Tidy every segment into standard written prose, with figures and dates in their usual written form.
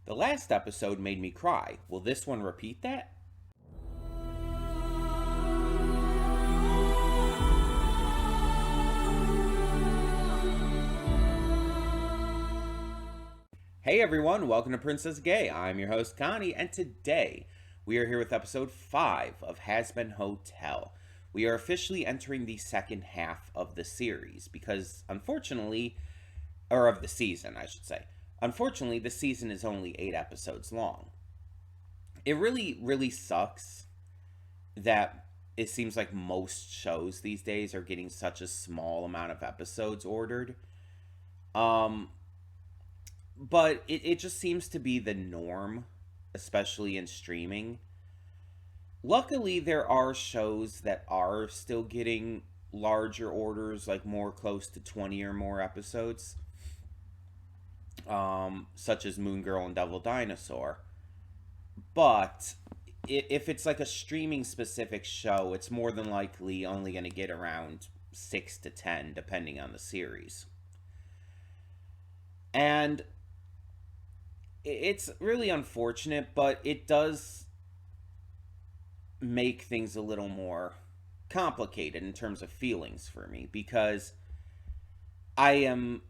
The last episode made me cry. Will this one repeat that? Hey everyone, welcome to Princess Gay. I'm your host Connie, and today we are here with episode 5 of Hazbin Hotel. We are officially entering the second half of the series because unfortunately, or of the season I should say. Unfortunately, the season is only 8 episodes long. It really sucks that it seems like most shows these days are getting such a small amount of episodes ordered. But it just seems to be the norm, especially in streaming. Luckily, there are shows that are still getting larger orders, like more close to 20 or more episodes, such as Moon Girl and Devil Dinosaur. But if it's like a streaming specific show, it's more than likely only going to get around 6 to 10, depending on the series. And it's really unfortunate, but it does make things a little more complicated in terms of feelings for me, because I am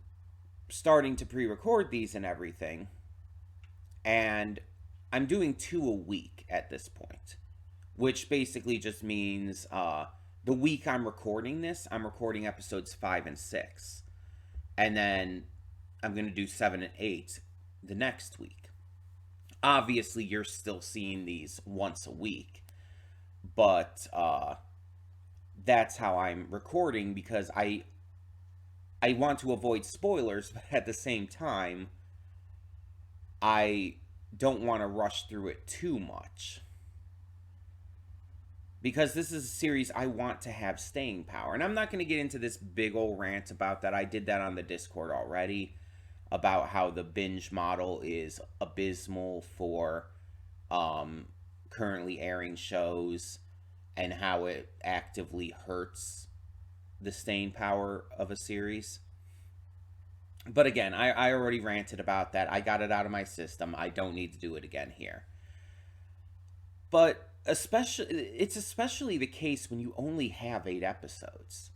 starting to pre-record these and everything, and I'm doing 2 a week at this point, which basically just means the week I'm recording this, I'm recording episodes 5 and 6, and then I'm going to do 7 and 8 the next week. Obviously, you're still seeing these once a week, but that's how I'm recording, because I want to avoid spoilers, but at the same time, I don't want to rush through it too much, because this is a series I want to have staying power. And I'm not going to get into this big old rant about that. I did that on the Discord already, about how the binge model is abysmal for currently airing shows, and how it actively hurts the staying power of a series. But again, I already ranted about that. I got it out of my system. I don't need to do it again here. But it's especially the case when you only have 8 episodes.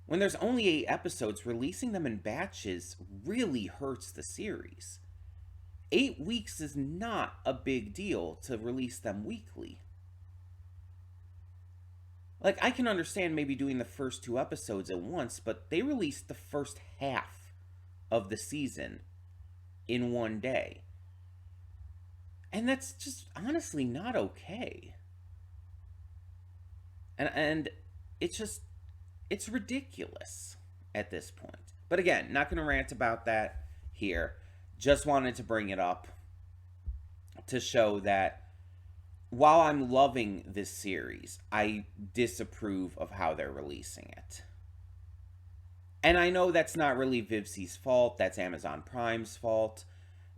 When there's only 8 episodes, releasing them in batches really hurts the series. 8 weeks is not a big deal to release them weekly. Like, I can understand maybe doing the first 2 episodes at once, but they released the first half of the season in one day. And that's just honestly not okay. And it's ridiculous at this point. But again, not going to rant about that here. Just wanted to bring it up to show that while I'm loving this series, I disapprove of how they're releasing it. And I know that's not really Vivzi's fault, that's Amazon Prime's fault.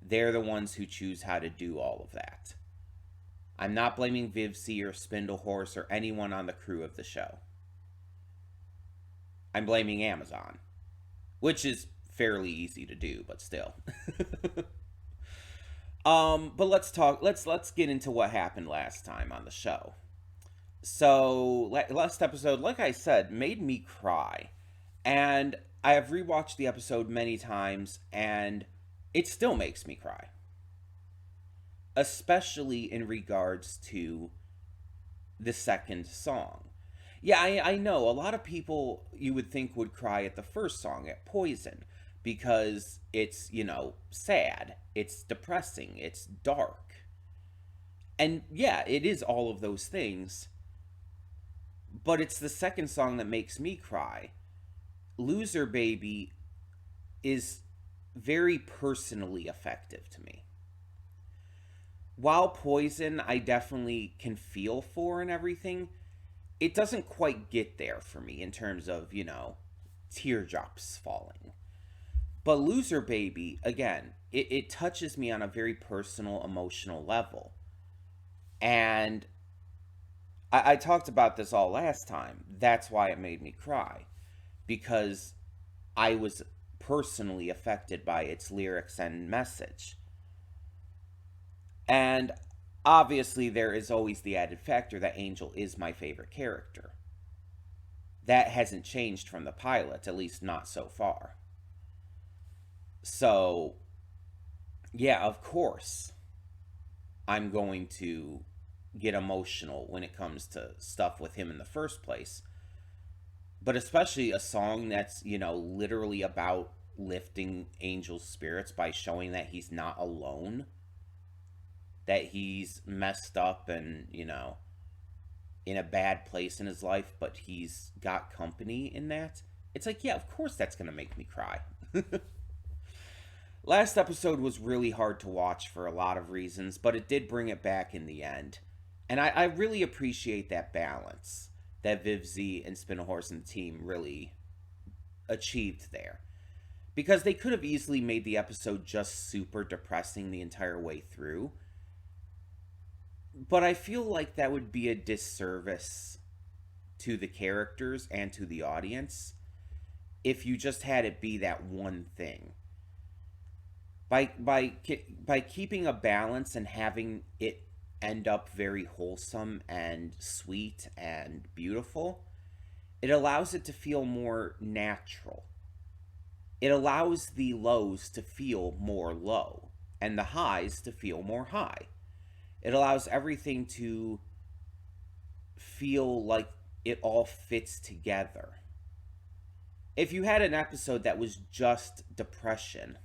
They're the ones who choose how to do all of that. I'm not blaming Vivzi or Spindlehorse or anyone on the crew of the show. I'm blaming Amazon, which is fairly easy to do, but still. But let's get into what happened last time on the show. So, last episode, like I said, made me cry. And I have rewatched the episode many times, and it still makes me cry. Especially in regards to the second song. Yeah, I know, a lot of people you would think would cry at the first song, at Poison, because it's, sad, it's depressing, it's dark. And yeah, it is all of those things, but it's the second song that makes me cry. Loser Baby is very personally effective to me. While Poison I definitely can feel for and everything, it doesn't quite get there for me in terms of, teardrops falling. But Loser Baby, again, it touches me on a very personal, emotional level. And I talked about this all last time. That's why it made me cry. Because I was personally affected by its lyrics and message. And obviously, there is always the added factor that Angel is my favorite character. That hasn't changed from the pilot, at least not so far. So, yeah, of course, I'm going to get emotional when it comes to stuff with him in the first place. But especially a song that's, literally about lifting Angel's spirits by showing that he's not alone, that he's messed up and, in a bad place in his life, but he's got company in that. It's like, yeah, of course that's going to make me cry. Last episode was really hard to watch for a lot of reasons, but it did bring it back in the end. And I really appreciate that balance that Viv Z and Spinahorse and the team really achieved there. Because they could have easily made the episode just super depressing the entire way through. But I feel like that would be a disservice to the characters and to the audience if you just had it be that one thing. By keeping a balance and having it end up very wholesome and sweet and beautiful, it allows it to feel more natural. It allows the lows to feel more low and the highs to feel more high. It allows everything to feel like it all fits together. If you had an episode that was just depression,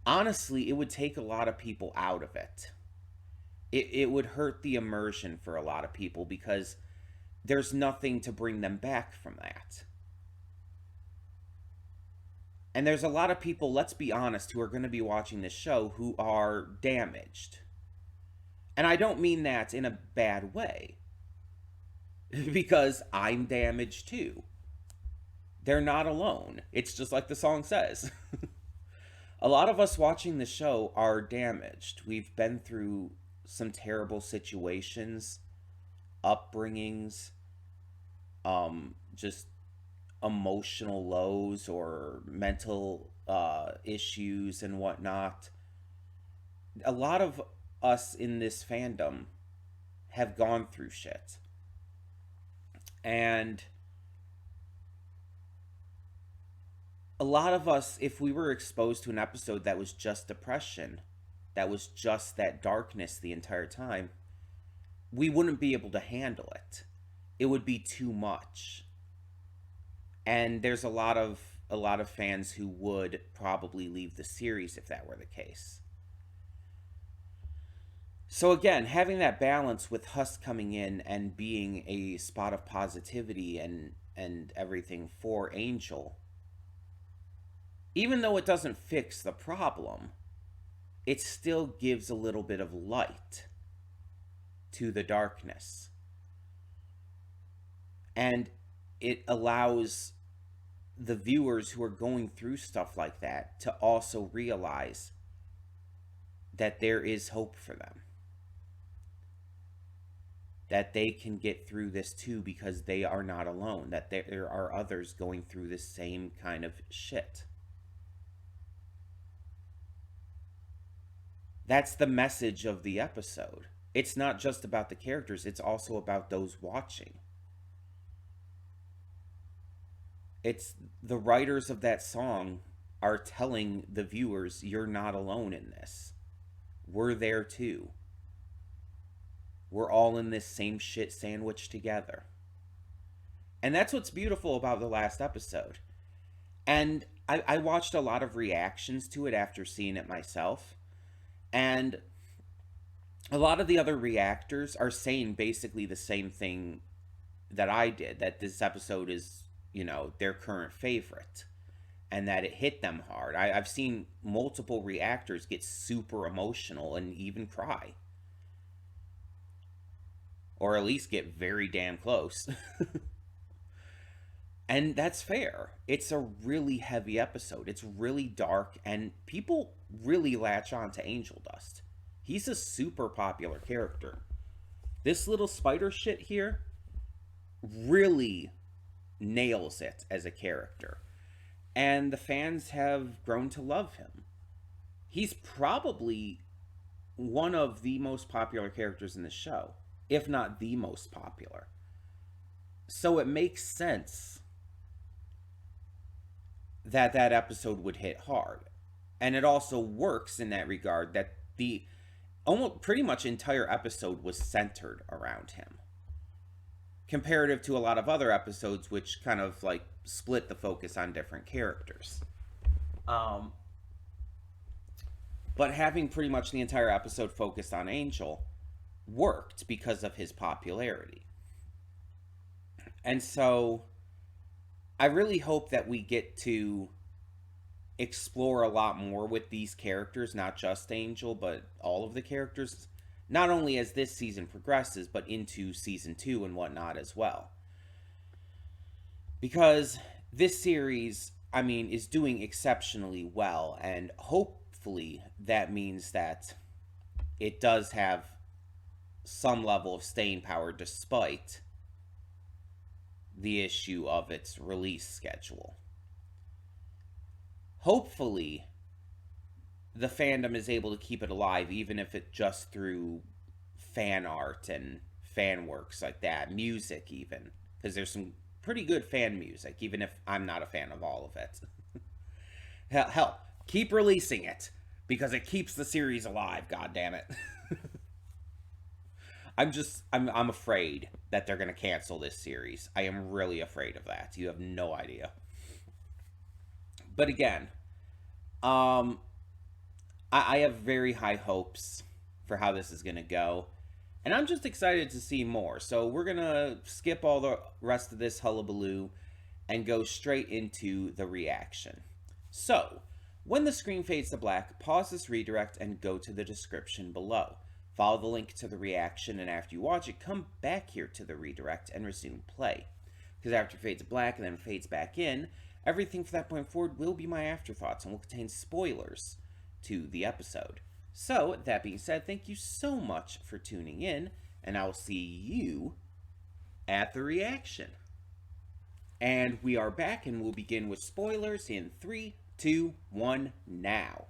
honestly, it would take a lot of people out of it. It would hurt the immersion for a lot of people because there's nothing to bring them back from that. And there's a lot of people, let's be honest, who are going to be watching this show who are damaged. And I don't mean that in a bad way, because I'm damaged too. They're not alone. It's just like the song says. A lot of us watching the show are damaged. We've been through some terrible situations, upbringings, just emotional lows or mental issues and whatnot. A lot of us in this fandom have gone through shit. And a lot of us, if we were exposed to an episode that was just depression, that was just that darkness the entire time, we wouldn't be able to handle it. It would be too much. And there's a lot of fans who would probably leave the series if that were the case. So again, having that balance with Huss coming in and being a spot of positivity and everything for Angel, even though it doesn't fix the problem, it still gives a little bit of light to the darkness. And it allows the viewers who are going through stuff like that to also realize that there is hope for them. That they can get through this too because they are not alone. That there are others going through this same kind of shit. That's the message of the episode. It's not just about the characters, it's also about those watching. It's the writers of that song are telling the viewers, you're not alone in this. We're there too. We're all in this same shit sandwich together. And that's what's beautiful about the last episode. And I watched a lot of reactions to it after seeing it myself. And a lot of the other reactors are saying basically the same thing that I did. That this episode is, their current favorite. And that it hit them hard. I've seen multiple reactors get super emotional and even cry. Or at least get very damn close. And that's fair. It's a really heavy episode. It's really dark, and people really latch on to Angel Dust. He's a super popular character. This little spider shit here really nails it as a character. And the fans have grown to love him. He's probably one of the most popular characters in the show, if not the most popular. So it makes sense that that episode would hit hard. And it also works in that regard that the almost pretty much entire episode was centered around him. Comparative to a lot of other episodes which kind of like split the focus on different characters. But having pretty much the entire episode focused on Angel worked because of his popularity. And so I really hope that we get to explore a lot more with these characters, not just Angel, but all of the characters, not only as this season progresses, but into season 2 and whatnot as well. Because this series, I mean, is doing exceptionally well, and hopefully that means that it does have some level of staying power despite the issue of its release schedule. Hopefully, the fandom is able to keep it alive, even if it just through fan art and fan works like that, music even, because there's some pretty good fan music, even if I'm not a fan of all of it. Hell, keep releasing it, because it keeps the series alive, god damn it. I'm afraid that they're going to cancel this series. I am really afraid of that. You have no idea. But again, I have very high hopes for how this is going to go. And I'm just excited to see more. So we're going to skip all the rest of this hullabaloo and go straight into the reaction. So, when the screen fades to black, pause this redirect and go to the description below. Follow the link to the reaction, and after you watch it, come back here to the redirect and resume play. Because after it fades to black and then fades back in, everything from that point forward will be my afterthoughts and will contain spoilers to the episode. So, that being said, thank you so much for tuning in, and I will see you at the reaction. And we are back, and we'll begin with spoilers in 3, 2, 1, now.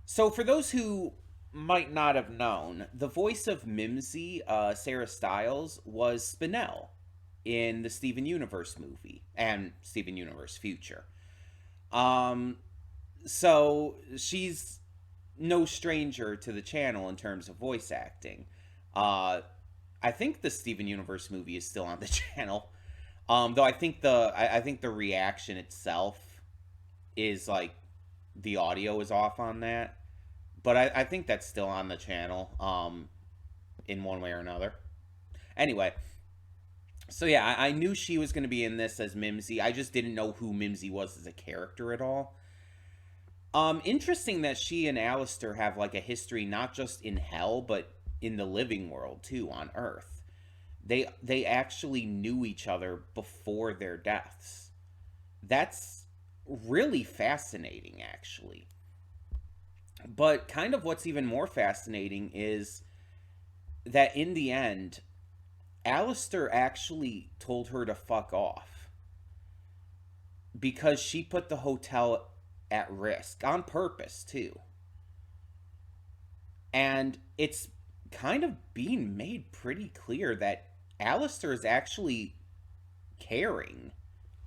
So, for those who might not have known, the voice of Mimsy, Sarah Stiles, was Spinell in the Steven Universe movie and Steven Universe Future. So she's no stranger to the channel in terms of voice acting. I think the Steven Universe movie is still on the channel. Though I think the reaction itself is like the audio is off on that. But I think that's still on the channel, in one way or another. Anyway, so yeah, I knew she was going to be in this as Mimsy. I just didn't know who Mimsy was as a character at all. Interesting that she and Alistair have like a history not just in hell, but in the living world too, on Earth. They actually knew each other before their deaths. That's really fascinating, actually. But kind of what's even more fascinating is that in the end, Alistair actually told her to fuck off. Because she put the hotel at risk, on purpose, too. And it's kind of being made pretty clear that Alistair is actually caring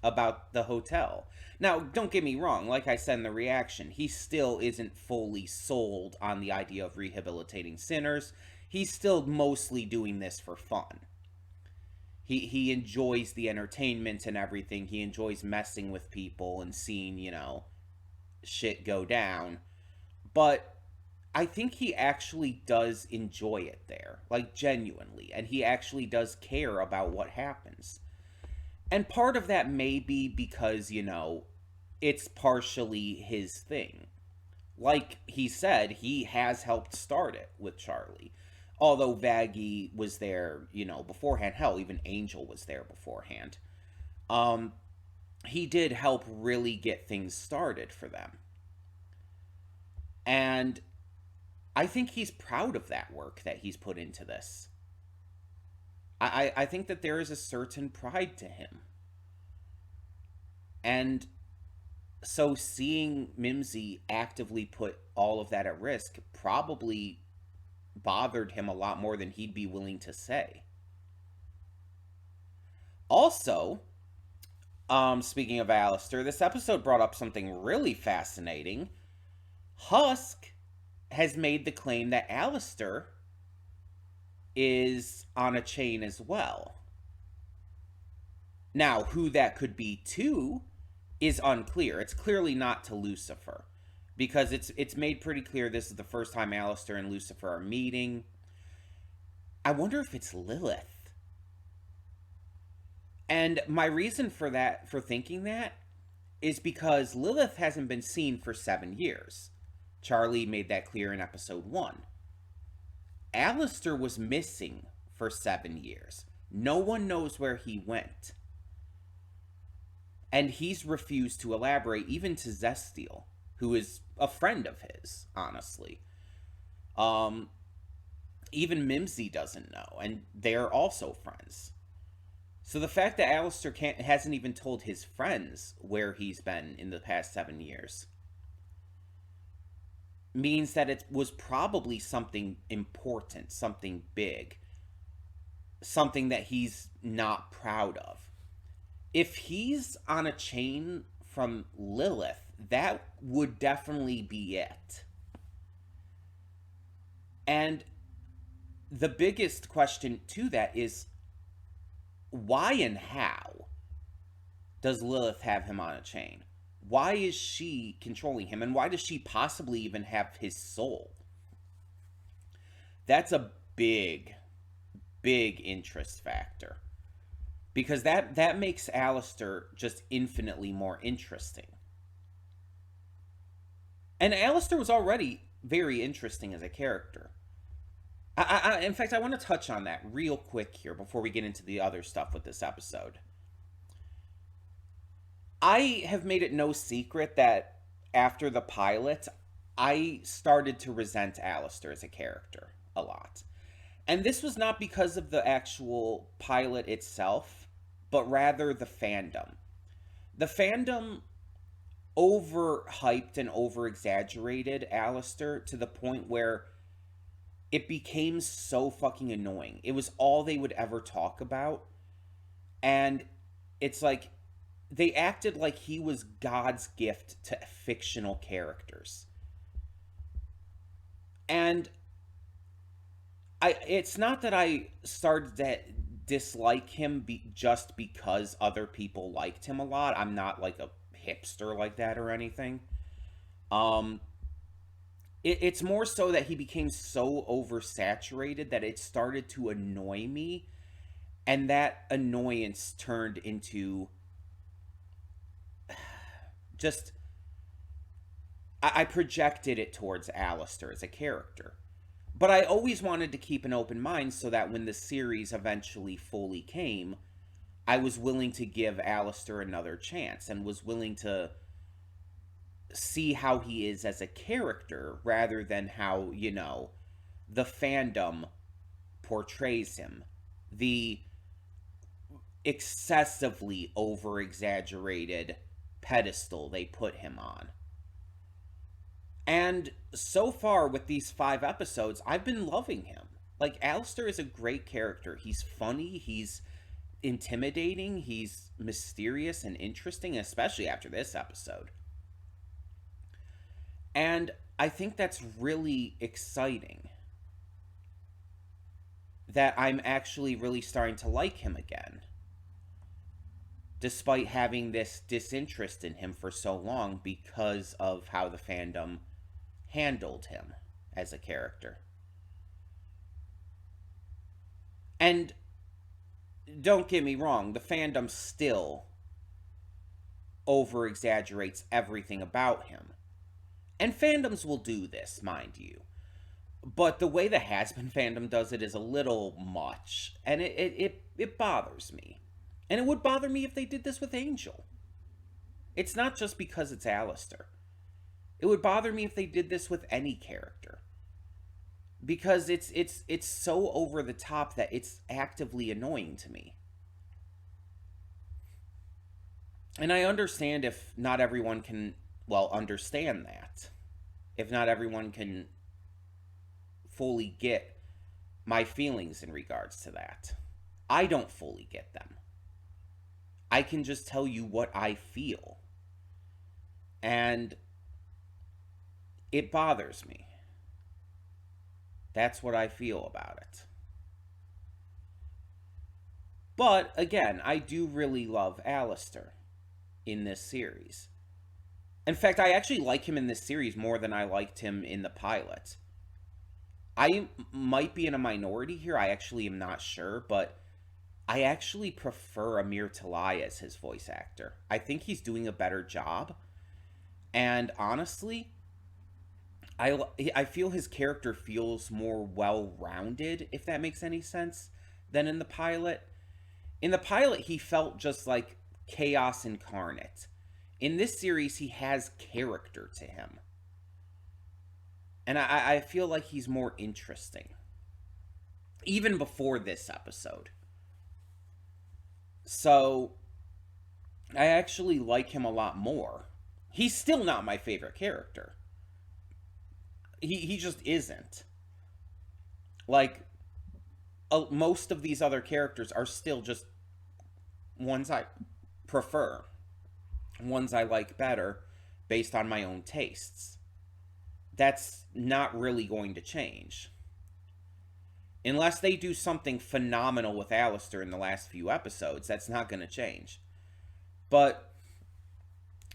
about the hotel. Now, don't get me wrong, like I said in the reaction, he still isn't fully sold on the idea of rehabilitating sinners. He's still mostly doing this for fun. He enjoys the entertainment and everything. He enjoys messing with people and seeing, shit go down. But I think he actually does enjoy it there, like genuinely, and he actually does care about what happens. And part of that may be because, it's partially his thing. Like he said, he has helped start it with Charlie. Although Vaggie was there, beforehand. Hell, even Angel was there beforehand. He did help really get things started for them. And I think he's proud of that work that he's put into this. I think that there is a certain pride to him. And So seeing Mimsy actively put all of that at risk probably bothered him a lot more than he'd be willing to say. Also, speaking of Alistair, this episode brought up something really fascinating. Husk has made the claim that Alistair is on a chain as well. Now, who that could be to is unclear. It's clearly not to Lucifer, because it's made pretty clear this is the first time Alistair and Lucifer are meeting. I wonder if it's Lilith. And my reason for that, for thinking that, is because Lilith hasn't been seen for 7 years. Charlie made that clear in episode 1. Alistair was missing for 7 years. No one knows where he went. And he's refused to elaborate, even to Zestiel, who is a friend of his, honestly. Even Mimsy doesn't know, and they're also friends. So the fact that Alistair hasn't even told his friends where he's been in the past 7 years means that it was probably something important, something big, something that he's not proud of. If he's on a chain from Lilith, that would definitely be it. And the biggest question to that is, why and how does Lilith have him on a chain? Why is she controlling him? And why does she possibly even have his soul? That's a big, big interest factor. Because that makes Alistair just infinitely more interesting. And Alistair was already very interesting as a character. In fact, I want to touch on that real quick here before we get into the other stuff with this episode. I have made it no secret that after the pilot, I started to resent Alistair as a character a lot. And this was not because of the actual pilot itself, but rather the fandom. The fandom overhyped and over-exaggerated Alistair to the point where it became so fucking annoying. It was all they would ever talk about. And it's like, they acted like he was God's gift to fictional characters. And it's not that I started to dislike him just because other people liked him a lot. I'm not like a hipster like that or anything. It's more so that he became so oversaturated that it started to annoy me, and that annoyance turned into just... I projected it towards Alistair as a character. But I always wanted to keep an open mind so that when the series eventually fully came, I was willing to give Alistair another chance and was willing to see how he is as a character rather than how, the fandom portrays him. The excessively over-exaggerated pedestal they put him on. And so far with these 5 episodes, I've been loving him. Like, Alistair is a great character. He's funny, he's intimidating, he's mysterious and interesting, especially after this episode. And I think that's really exciting. That I'm actually really starting to like him again. Despite having this disinterest in him for so long because of how the fandom handled him as a character. And don't get me wrong, the fandom still over-exaggerates everything about him. And fandoms will do this, mind you. But the way the Hazbin fandom does it is a little much, and it bothers me. And it would bother me if they did this with Angel. It's not just because it's Alistair. It would bother me if they did this with any character. Because it's so over the top that it's actively annoying to me. And I understand if not everyone can, well, understand that. If not everyone can fully get my feelings in regards to that. I don't fully get them. I can just tell you what I feel. And it bothers me. That's what I feel about it. But again, I do really love Alistair in this series. In fact, I actually like him in this series more than I liked him in the pilot. I might be in a minority here. I actually am not sure, but I actually prefer Amir Talai as his voice actor. I think he's doing a better job. And honestly, I feel his character feels more well-rounded, if that makes any sense, than in the pilot. In the pilot, he felt just like chaos incarnate. In this series, he has character to him. And I feel like he's more interesting. Even before this episode. So, I actually like him a lot more. He's still not my favorite character. He just isn't. Like, most of these other characters are still just ones I prefer, ones I like better based on my own tastes. That's not really going to change. Unless they do something phenomenal with Alistair in the last few episodes, that's not going to change. But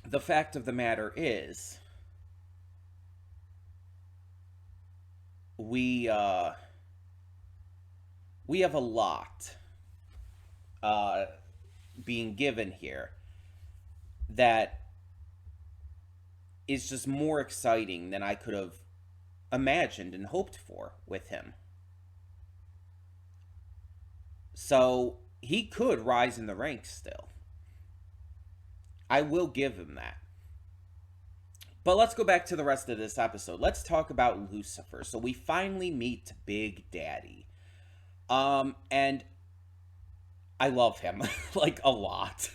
the fact of the matter is, we have a lot being given here that is just more exciting than I could have imagined and hoped for with him. So he could rise in the ranks still. I will give him that. But let's go back to the rest of this episode. Let's talk about Lucifer. So we finally meet Big Daddy. And I love him like a lot.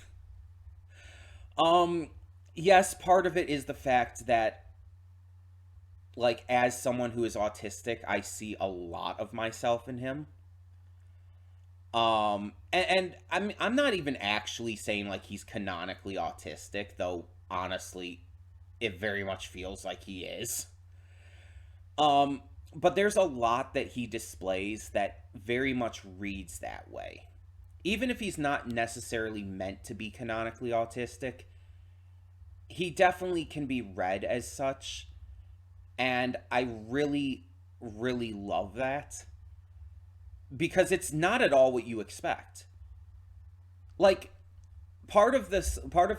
Yes, part of it is the fact that, like, as someone who is autistic, I see a lot of myself in him. And I'm not even actually saying like he's canonically autistic, though honestly, it very much feels like he is. Um, but there's a lot that he displays that very much reads that way. Even if he's not necessarily meant to be canonically autistic, he definitely can be read as such, and I really, really love that because it's not at all what you expect. Like, part of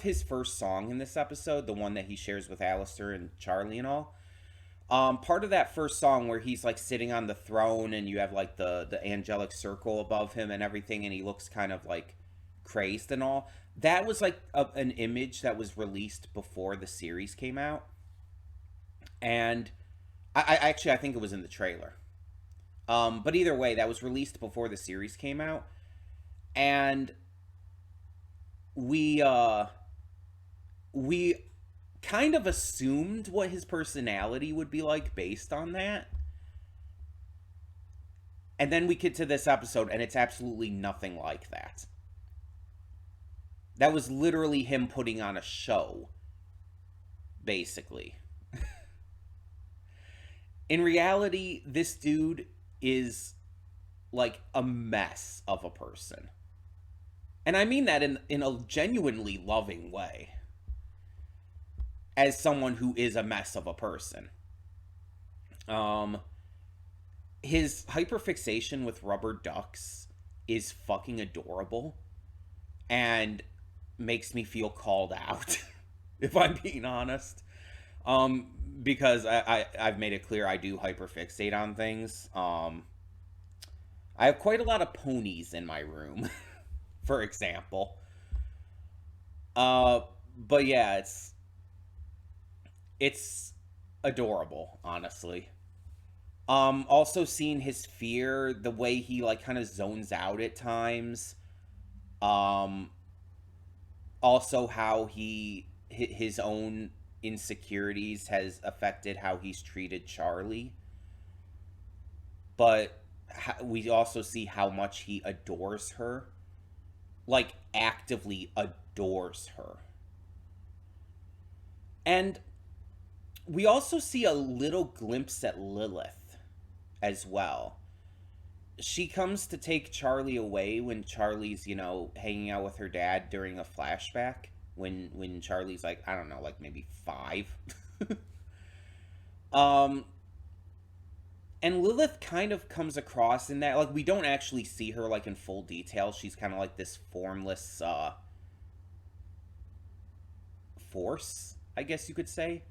his first song in this episode, the one that he shares with Alistair and Charlie and all, part of that first song where he's like sitting on the throne and you have like the angelic circle above him and everything, and he looks kind of like crazed and all. That was like an image that was released before the series came out, and I think it was in the trailer. But either way, that was released before the series came out, and we we kind of assumed what his personality would be like based on that. And then we get to this episode and it's absolutely nothing like that. That was literally him putting on a show, basically. In reality, this dude is like a mess of a person. And I mean that in a genuinely loving way. As someone who is a mess of a person. His hyperfixation with rubber ducks is fucking adorable and makes me feel called out, if I'm being honest. Because I've made it clear I do hyperfixate on things. I have quite a lot of ponies in my room, for example. But yeah, it's adorable, honestly. Also seeing his fear, the way he like kind of zones out at times. Um, also how his own insecurities has affected how he's treated Charlie, but we also see how much he adores her, like actively adores her. And we also see a little glimpse at Lilith as well. She comes to take Charlie away when Charlie's, hanging out with her dad during a flashback when Charlie's like, I don't know, like maybe 5. um and Lilith kind of comes across in that, like, we don't actually see her like in full detail. She's kind of like this formless force, I guess you could say.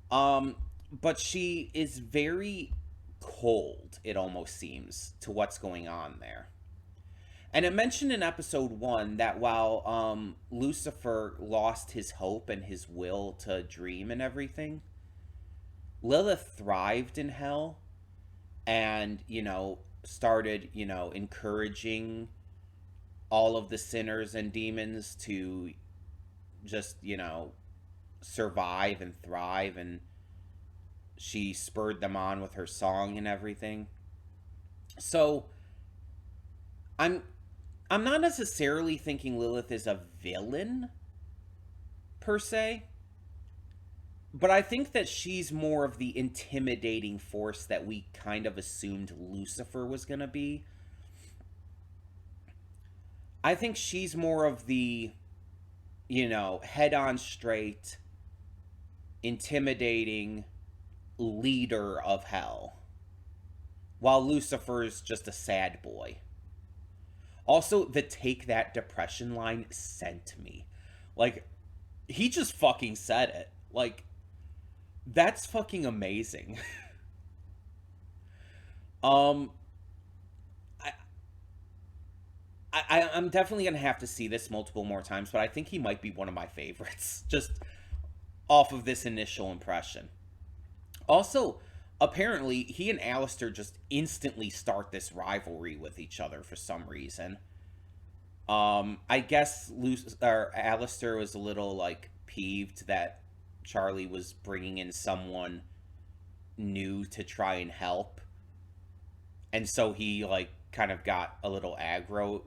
But she is very cold, it almost seems, to what's going on there. And it mentioned in episode 1 that while Lucifer lost his hope and his will to dream and everything, Lilith thrived in hell and, started, encouraging all of the sinners and demons to just, survive and thrive, and she spurred them on with her song and everything. So I'm not necessarily thinking Lilith is a villain per se, but I think that she's more of the intimidating force that we kind of assumed Lucifer was going to be. I think she's more of the, head on straight, intimidating leader of hell, while Lucifer's just a sad boy. Also, the "take that depression" line sent me. Like, he just fucking said it. Like, that's fucking amazing. um, I'm definitely gonna have to see this multiple more times, but I think he might be one of my favorites, just off of this initial impression. Also, apparently, he and Alistair just instantly start this rivalry with each other for some reason. I guess Alistair was a little, like, peeved that Charlie was bringing in someone new to try and help. And so he, like, kind of got a little aggro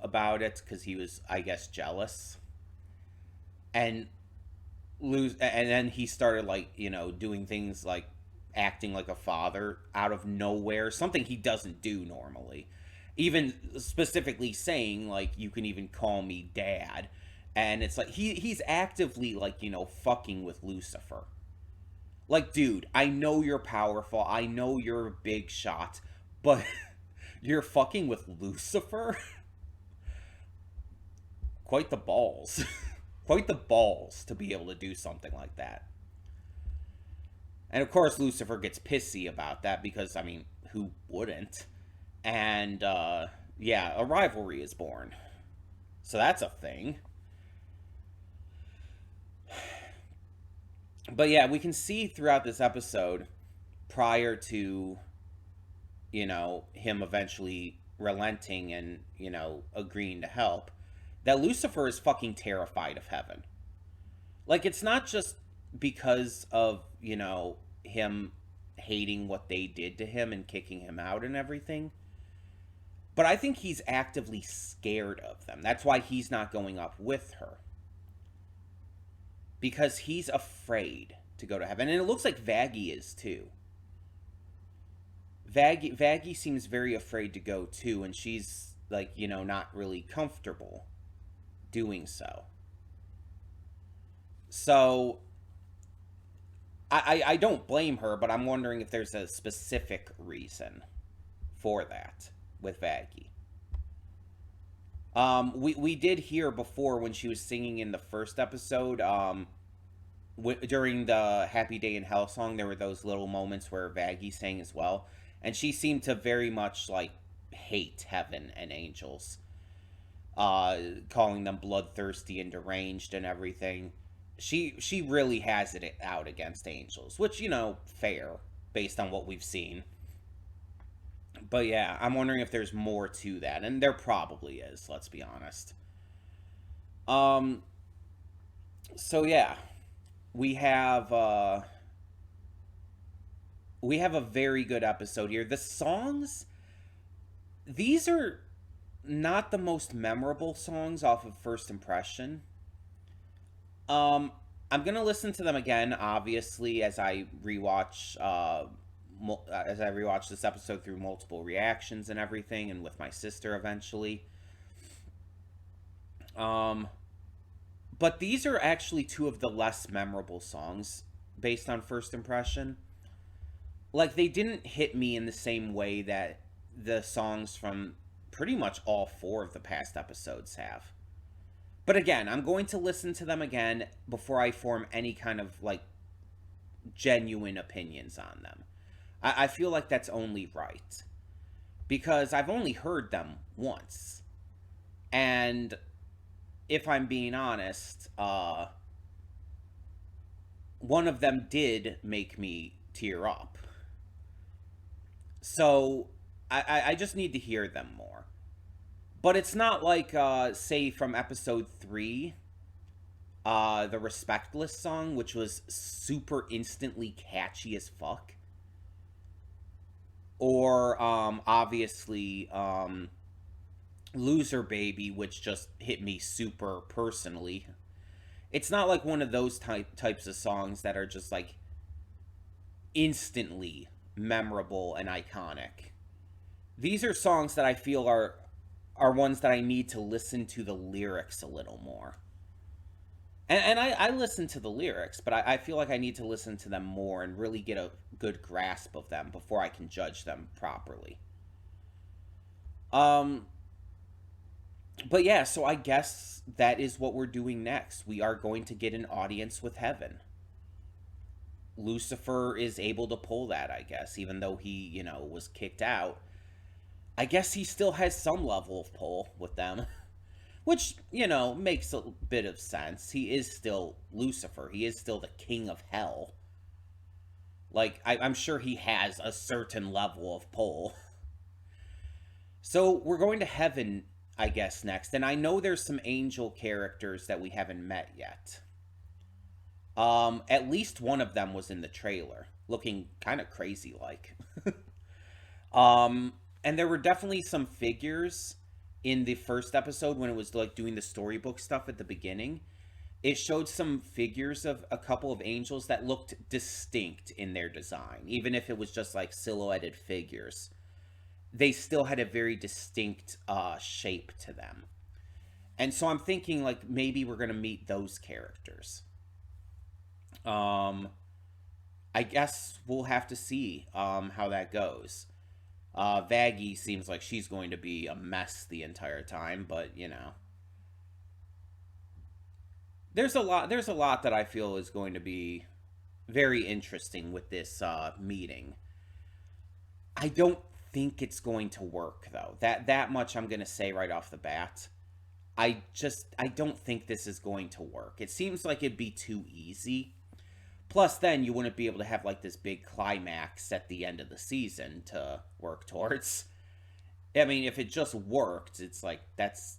about it because he was, I guess, jealous. And then he started, like, doing things like acting like a father out of nowhere, something he doesn't do normally, even specifically saying, like, you can even call me dad. And it's like he's actively, like, fucking with Lucifer. Like, dude, I know you're powerful, I know you're a big shot, but you're fucking with Lucifer. Quite the balls. Quite the balls to be able to do something like that. And of course, Lucifer gets pissy about that because, I mean, who wouldn't? And, yeah, a rivalry is born. So that's a thing. But yeah, we can see throughout this episode, prior to, him eventually relenting and, agreeing to help, that Lucifer is fucking terrified of heaven. Like, it's not just because of, him hating what they did to him and kicking him out and everything, but I think he's actively scared of them. That's why he's not going up with her. Because he's afraid to go to heaven. And it looks like Vaggie is too. Vaggie seems very afraid to go too, and she's, like, not really comfortable doing so. So I don't blame her, but I'm wondering if there's a specific reason for that with Vaggie. We did hear before when she was singing in the first episode, during the Happy Day in Hell song, there were those little moments where Vaggie sang as well, and she seemed to very much, like, hate heaven and angels, calling them bloodthirsty and deranged and everything. She really has it out against angels, which, fair, based on what we've seen. But yeah, I'm wondering if there's more to that, and there probably is, let's be honest. Um, so yeah, we have uh we have a very good episode here. The songs, these are not the most memorable songs off of First Impression. Um, I'm gonna listen to them again, obviously, as I rewatch this episode through multiple reactions and everything, and with my sister eventually. Um, but these are actually two of the less memorable songs based on First Impression. Like, they didn't hit me in the same way that the songs from pretty much all four of the past episodes have. But again, I'm going to listen to them again before I form any kind of like genuine opinions on them. I feel like that's only right because I've only heard them once, and if I'm being honest, one of them did make me tear up. So I just need to hear them more. But it's not like, say, from episode 3, the Respectless song, which was super instantly catchy as fuck. Or, obviously, Loser Baby, which just hit me super personally. It's not like one of those types of songs that are just like instantly memorable and iconic. These are songs that I feel are ones that I need to listen to the lyrics a little more. And I listen to the lyrics, but I feel like I need to listen to them more and really get a good grasp of them before I can judge them properly. Um, but yeah, so I guess that is what we're doing next. We are going to get an audience with heaven. Lucifer is able to pull that, I guess, even though he was kicked out. I guess he still has some level of pull with them, which makes a bit of sense. He is still Lucifer, he is still the king of hell. Like, I'm sure he has a certain level of pull. So, we're going to heaven, I guess, next. And I know there's some angel characters that we haven't met yet. At least one of them was in the trailer, looking kind of crazy like. And there were definitely some figures in the first episode when it was like doing the storybook stuff at the beginning. It showed some figures of a couple of angels that looked distinct in their design, even if it was just like silhouetted figures. They still had a very distinct shape to them. And so I'm thinking like maybe we're gonna meet those characters. Um, I guess we'll have to see how that goes. Vaggie seems like she's going to be a mess the entire time, but there's a lot that I feel is going to be very interesting with this meeting. I don't think it's going to work though. That much I'm going to say right off the bat. I don't think this is going to work. It seems like it'd be too easy. Plus, then you wouldn't be able to have like this big climax at the end of the season to work towards. I mean, if it just worked, it's like that's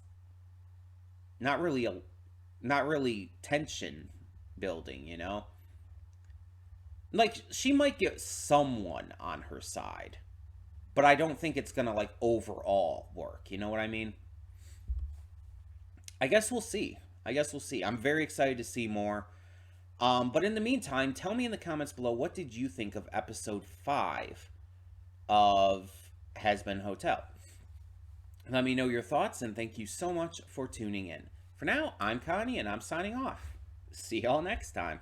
not really a not really tension building. Like she might get someone on her side, but I don't think it's gonna like overall work. You know what I mean? I guess we'll see. I guess we'll see. I'm very excited to see more. But in the meantime, tell me in the comments below, what did you think of episode 5 of Hazbin Hotel? Let me know your thoughts, and thank you so much for tuning in. For now, I'm Connie, and I'm signing off. See y'all next time.